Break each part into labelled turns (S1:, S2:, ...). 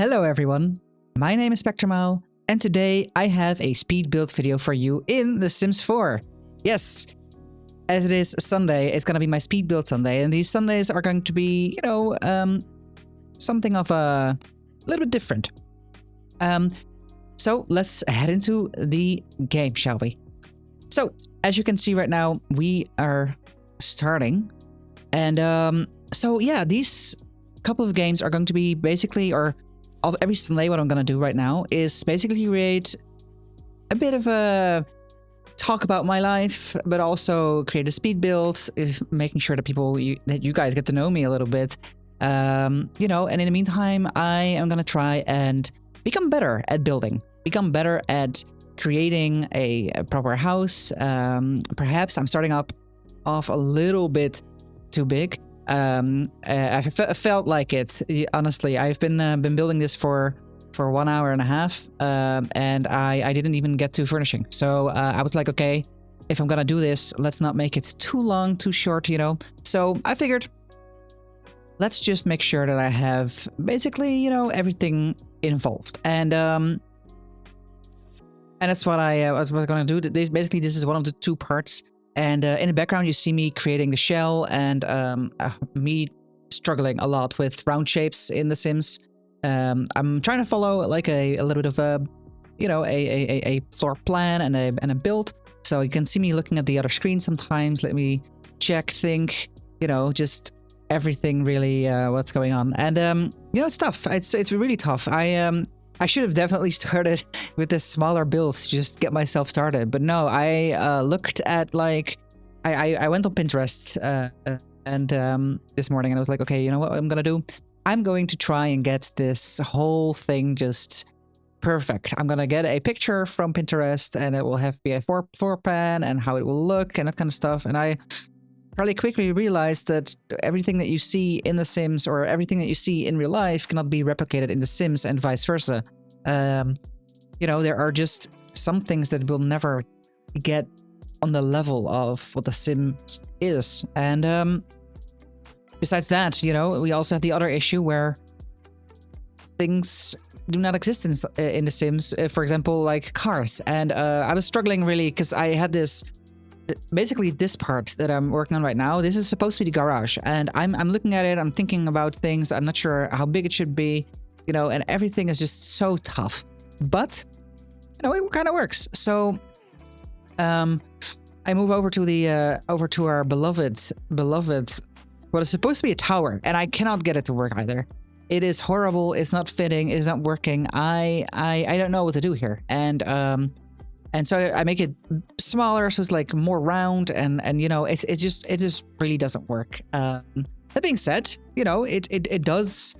S1: Hello everyone, my name is SpectrumOwl, and today I have a speed build video for you in The Sims 4. Yes, as it is Sunday, it's gonna be my speed build Sunday, and these Sundays are going to be, something of a little bit different. So let's head into the game, shall we? So, as you can see right now, we are starting, and so yeah, these couple of games are going to be basically, or every Sunday, what I'm gonna do right now is basically create a bit of a talk about my life, but also create a speed build, making sure that that you guys get to know me a little bit. And in the meantime, I am gonna try and become better at building, become better at creating a proper house. Perhaps I'm starting off a little bit too big. I felt like it. Honestly, I've been building this for 1 hour and a half, and I didn't even get to furnishing. So I was like, okay, if I'm gonna do this, let's not make it too long, too short, So I figured, let's just make sure that I have basically, everything involved, and that's what I was gonna do. Basically, this is one of the two parts. And in the background, you see me creating the shell and me struggling a lot with round shapes in The Sims. I'm trying to follow like a little bit of a, a floor plan and a build. So you can see me looking at the other screen sometimes. Let me check, think, just everything really, what's going on. And it's tough. It's really tough. I should have definitely started with this smaller build to just get myself started. But no, I looked at I went on Pinterest and this morning, and I was like, okay, you know what I'm gonna do? I'm going to try and get this whole thing just perfect. I'm gonna get a picture from Pinterest, and it will have be a floor plan and how it will look and that kind of stuff. And I probably quickly realized that everything that you see in The Sims, or everything that you see in real life, cannot be replicated in The Sims, and vice versa. There are just some things that will never get on the level of what The Sims is. And besides that, we also have the other issue where things do not exist in The Sims. For example, like cars. And I was struggling really because I had this. Basically, this part that I'm working on right now, this is supposed to be the garage, and I'm looking at it, I'm thinking about things, I'm not sure how big it should be, and everything is just so tough. But, it kind of works. So, I move over to the over to our beloved, what is supposed to be a tower, and I cannot get it to work either. It is horrible. It's not fitting. It's not working. I don't know what to do here, and so I make it smaller, so it's like more round, and it just really doesn't work. That being said, it does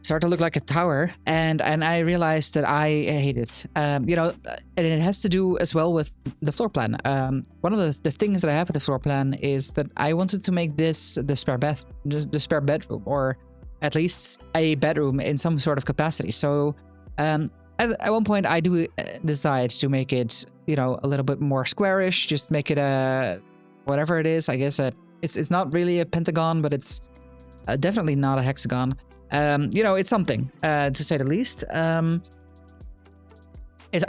S1: start to look like a tower, and I realized that I hate it. And it has to do as well with the floor plan. One of the things that I have with the floor plan is that I wanted to make this the spare bedroom, or at least a bedroom in some sort of capacity. So at one point, I do decide to make it, a little bit more squarish. Just make it a whatever it is. I guess it's not really a pentagon, but it's definitely not a hexagon. It's something to say the least. I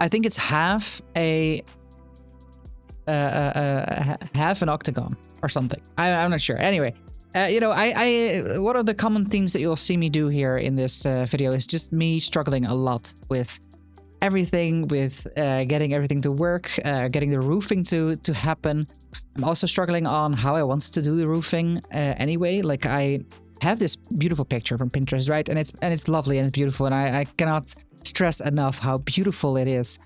S1: think it's half an octagon or something. I'm not sure. Anyway. One of the common themes that you'll see me do here in this video is just me struggling a lot with everything, with getting everything to work, getting the roofing to happen. I'm also struggling on how I want to do the roofing anyway. Like, I have this beautiful picture from Pinterest, right? And it's lovely and it's beautiful, and I cannot stress enough how beautiful it is.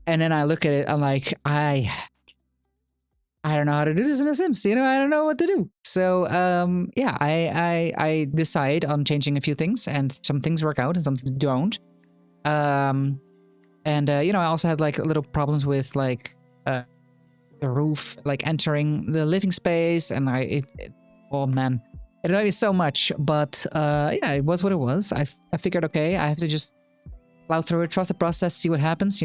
S1: And then I look at it, I'm like, I don't know how to do this in The Sims, I don't know what to do. So, yeah, I decide on changing a few things, and some things work out and some things don't. I also had like little problems with like the roof, like entering the living space, and oh man, it annoyed me so much. But yeah, it was what it was. I figured, okay, I have to just plow through it, trust the process, see what happens,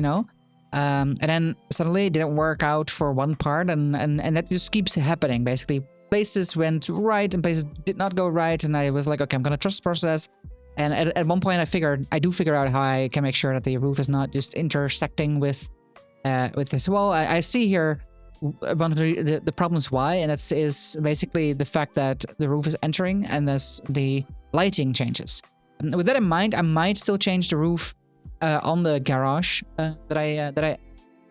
S1: and then suddenly it didn't work out for one part, and that just keeps happening. Basically, places went right and places did not go right, and I was like, okay, I'm gonna trust the process, And at one point I do figure out how I can make sure that the roof is not just intersecting with this wall. I see here one of the problems why, and it is basically the fact that the roof is entering and thus the lighting changes. And with that in mind, I might still change the roof on the garage that I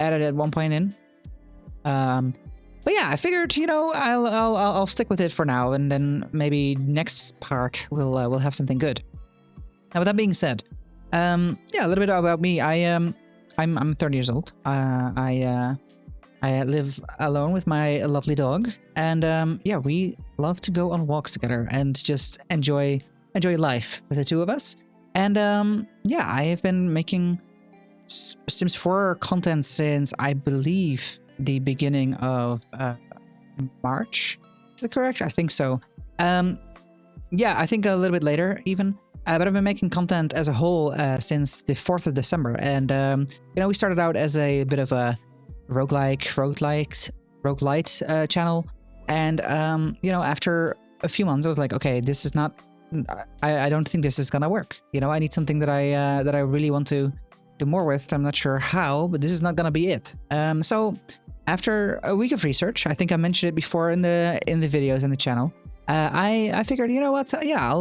S1: added at one point in. But yeah, I figured, you know, I'll stick with it for now, and then maybe next part we'll have something good. Now, with that being said, yeah, a little bit about me. I'm 30 years old. I live alone with my lovely dog, and yeah, we love to go on walks together and just enjoy life with the two of us. And yeah, I have been making Sims 4 content since I believe the beginning of March. Is that correct? I think so. Yeah, I think a little bit later even. But I've been making content as a whole since the 4th of December. And, you know, we started out as a bit of a roguelite channel. And, you know, after a few months, I was like, okay, this is not... I don't think this is gonna work. You know, I need something that I really want to do more with. I'm not sure how, but this is not gonna be it. So after a week of research, I think I mentioned it before in the videos in the channel. I figured, you know what? Yeah,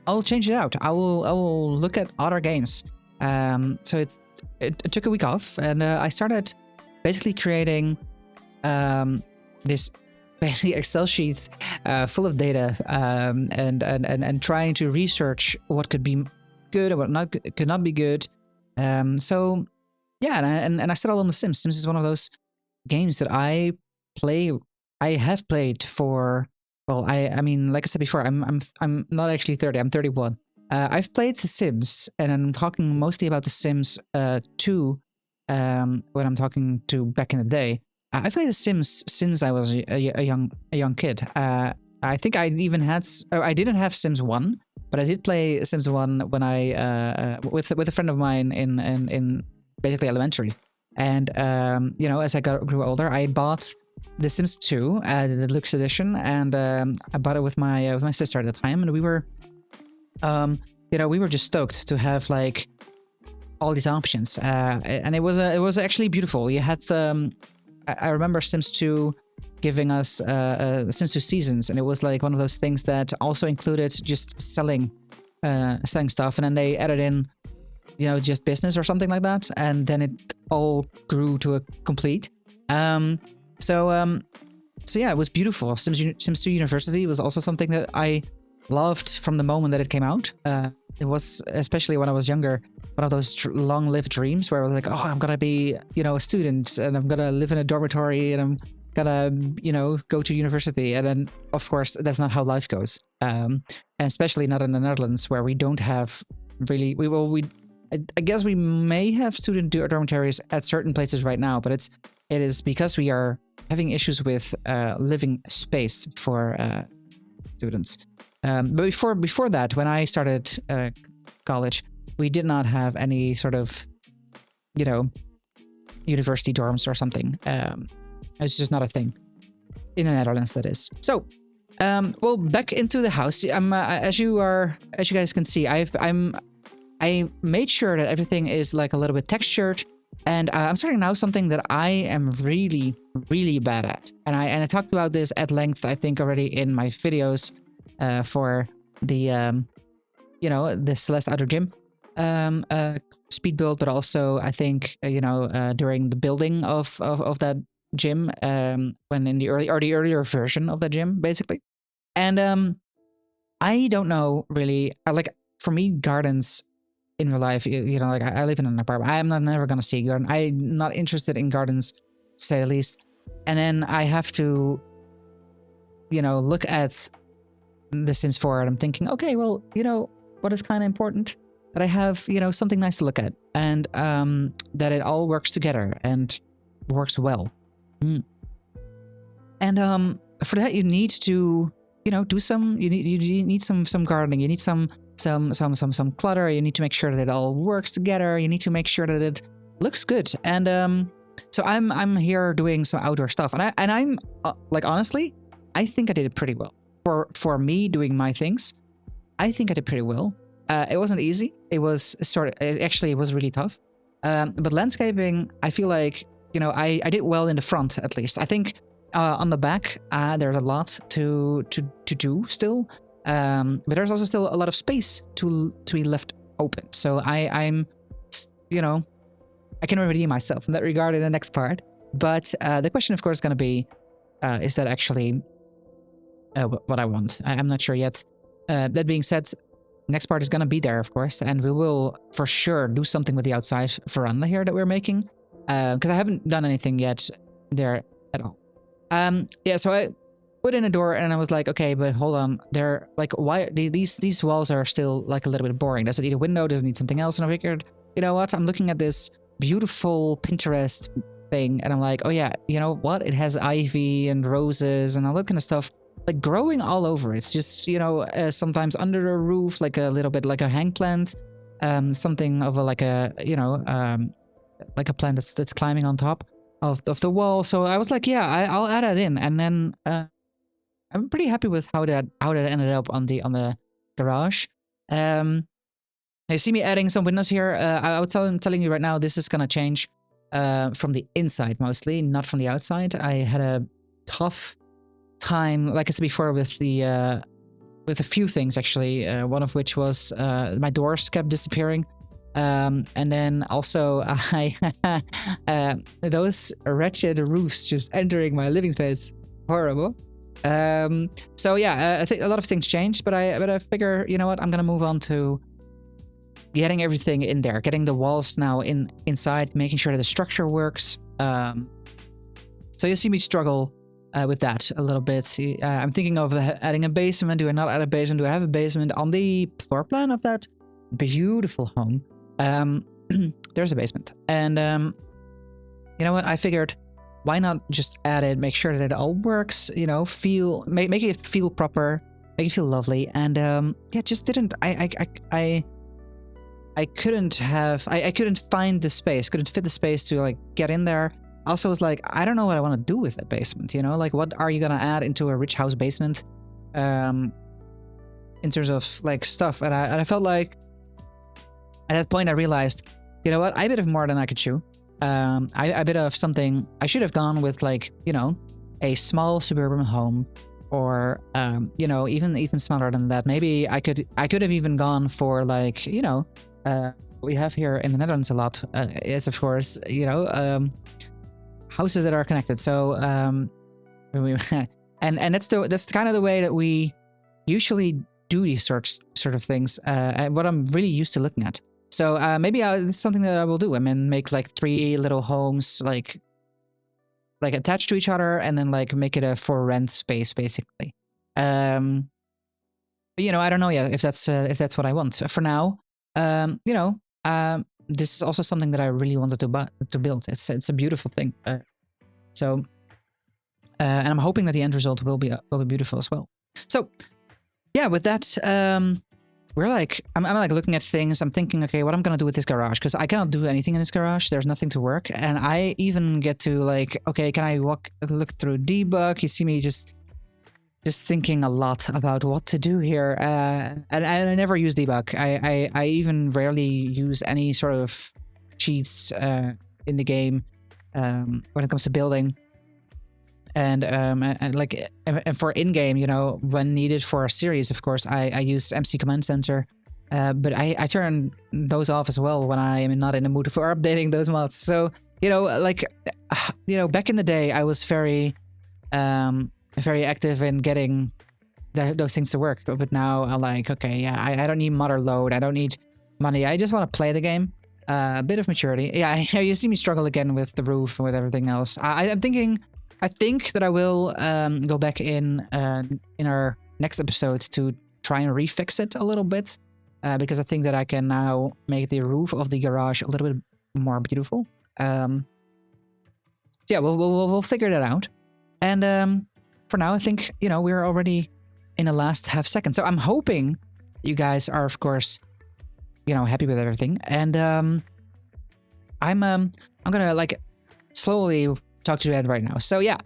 S1: I'll change it out. I will look at other games. So it took a week off, and I started basically creating this basically Excel sheets full of data, and trying to research what could be good and what could not be good. So yeah, and I settled on The Sims. Sims is one of those games that I have played for. Well, I mean, like I said before, I'm not actually 30. I'm 31. I've played The Sims, and I'm talking mostly about The Sims 2 when I'm talking to back in the day. I've played The Sims since I was a young kid. I think I even had... I didn't have Sims 1, but I did play Sims 1 when I with a friend of mine in basically elementary. And you know, as I grew older, I bought The Sims 2, the deluxe edition, and I bought it with my sister at the time, and we were, you know, we were just stoked to have like all these options, and it was actually beautiful. You had I remember Sims 2 giving us Sims 2 Seasons, and it was like one of those things that also included just selling stuff, and then they added in, you know, just business or something like that, and then it all grew to a complete. So yeah, it was beautiful. Sims 2 University was also something that I loved from the moment that it came out. It was, especially when I was younger, one of those long-lived dreams where I was like, oh, I'm gonna be, you know, a student, and I'm gonna live in a dormitory, and I'm gonna, you know, go to university. And then, of course, that's not how life goes. And especially not in the Netherlands, where we don't have really... I guess we may have student dormitories at certain places right now, but it is because we are having issues with living space for students. But before that, when I started college, we did not have any sort of, you know, university dorms or something. It's just not a thing in the Netherlands, that is. So, well, back into the house. As you guys can see, I made sure that everything is like a little bit textured, and I'm starting now something that I am really, really bad at. And I talked about this at length, I think, already in my videos for the, you know, the Celeste Outer Gym speed build, but also I think, you know, during the building of that gym, when in the earlier version of the gym, basically. And I don't know really, like, for me, gardens in real life, you know, like I live in an apartment. I'm never gonna see a garden. I'm not interested in gardens, to say the least. And then I have to, you know, look at The Sims 4, and I'm thinking, okay, well, you know, what is kind of important? That I have, you know, something nice to look at, and that it all works together and works well. And for that, you need to, you know, do some. You need some gardening. You need some clutter. You need to make sure that it all works together. You need to make sure that it looks good. And so I'm here doing some outdoor stuff, and I'm like, honestly, I think I did it pretty well for me doing my things. I think I did pretty well. It wasn't easy. It was actually, it was really tough. But landscaping, I feel like, you know, I did well in the front, at least. I think on the back, there's a lot to do still. But there's also still a lot of space to be left open. So I'm, you know, I can redeem myself in that regard in the next part. But the question, of course, is going to be, is that actually what I want? I'm not sure yet. That being said, next part is going to be there, of course, and we will for sure do something with the outside veranda here that we're making, because I haven't done anything yet there at all. Yeah, so I put in a door and I was like, okay, but hold on, they're like, why these walls are still like a little bit boring. Does it need a window? Does it need something else? And I figured, you know what? I'm looking at this beautiful Pinterest thing, and I'm like, oh yeah, you know what? It has ivy and roses and all that kind of stuff, like growing all over. It's just, you know, sometimes under a roof, like a little bit like a hang plant, something of a like a, you know, like a plant that's climbing on top of the wall. So I was like, yeah, I'll add that in, and then I'm pretty happy with how that ended up on the garage. You see me adding some windows here. I was telling you right now, this is gonna change from the inside mostly, not from the outside. I had a tough time, like I said before, with a few things actually. One of which was my doors kept disappearing, and then also those wretched roofs just entering my living space. Horrible. So yeah, I think a lot of things changed, but I figure, you know what, I'm gonna move on to getting everything in there, getting the walls now inside, making sure that the structure works. So you'll see me struggle with that a little bit. I'm thinking of adding a basement. Do I not add a basement? Do I have a basement on the floor plan of that beautiful home? There's a basement, and you know what? I figured, why not just add it, make sure that it all works, you know, make it feel proper, make it feel lovely, and yeah, just didn't. I couldn't find the space, couldn't fit the space to like get in there. Also was like, I don't know what I want to do with that basement, you know, like what are you gonna add into a rich house basement, in terms of like stuff, and I felt like at that point I realized, you know what, I bit of more than I could chew. I bit of something. I should have gone with, like, you know, a small suburban home, or you know, even smaller than that. Maybe I could have even gone for, like, you know, we have here in the Netherlands a lot is, of course, you know, houses that are connected. So and that's kind of the way that we usually do these sort of things. What I'm really used to looking at. So maybe it's something that I will do. I mean, make like 3 little homes, like attached to each other, and then like make it a for rent space, basically. But, you know, I don't know yet if that's what I want. For now, you know, this is also something that I really wanted to build. It's a beautiful thing. So, and I'm hoping that the end result will be beautiful as well. So, yeah, with that, we're like, I'm like looking at things. I'm thinking, okay, what I'm gonna do with this garage, because I cannot do anything in this garage. There's nothing to work, and I even get to like, okay, can I look through debug? You see me just thinking a lot about what to do here, and I never use debug. I even rarely use any sort of cheats in the game when it comes to building. And for in-game, you know, when needed for a series, of course, I use MC Command Center, but I turn those off as well when I am not in the mood for updating those mods. So, you know, like, you know, back in the day, I was very active in getting those things to work. But now I'm like, okay, yeah, I don't need modder load. I don't need money. I just want to play the game. A bit of maturity. Yeah, you see me struggle again with the roof and with everything else. I think that I will go back in our next episode to try and refix it a little bit, because I think that I can now make the roof of the garage a little bit more beautiful. Yeah, we'll figure that out. And for now, I think, you know, we're already in the last half second. So I'm hoping you guys are, of course, you know, happy with everything. And I'm gonna like slowly talk to you right now. So yeah,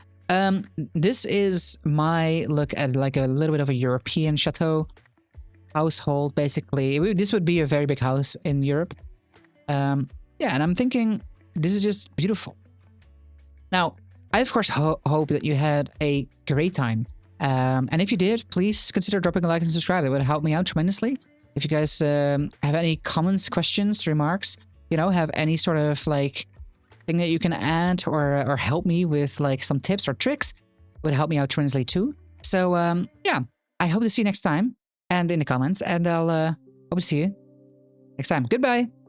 S1: this is my look at like a little bit of a European chateau. household, basically. This would be a very big house in Europe. Yeah, and I'm thinking this is just beautiful. Now, I of course hope that you had a great time. And if you did, please consider dropping a like and subscribe. It would help me out tremendously. If you guys have any comments, questions, remarks, you know, have any sort of like thing that you can add or help me with like some tips or tricks, it would help me out tremendously too. So yeah, I hope to see you next time and in the comments, and I'll hope to see you next time. Goodbye.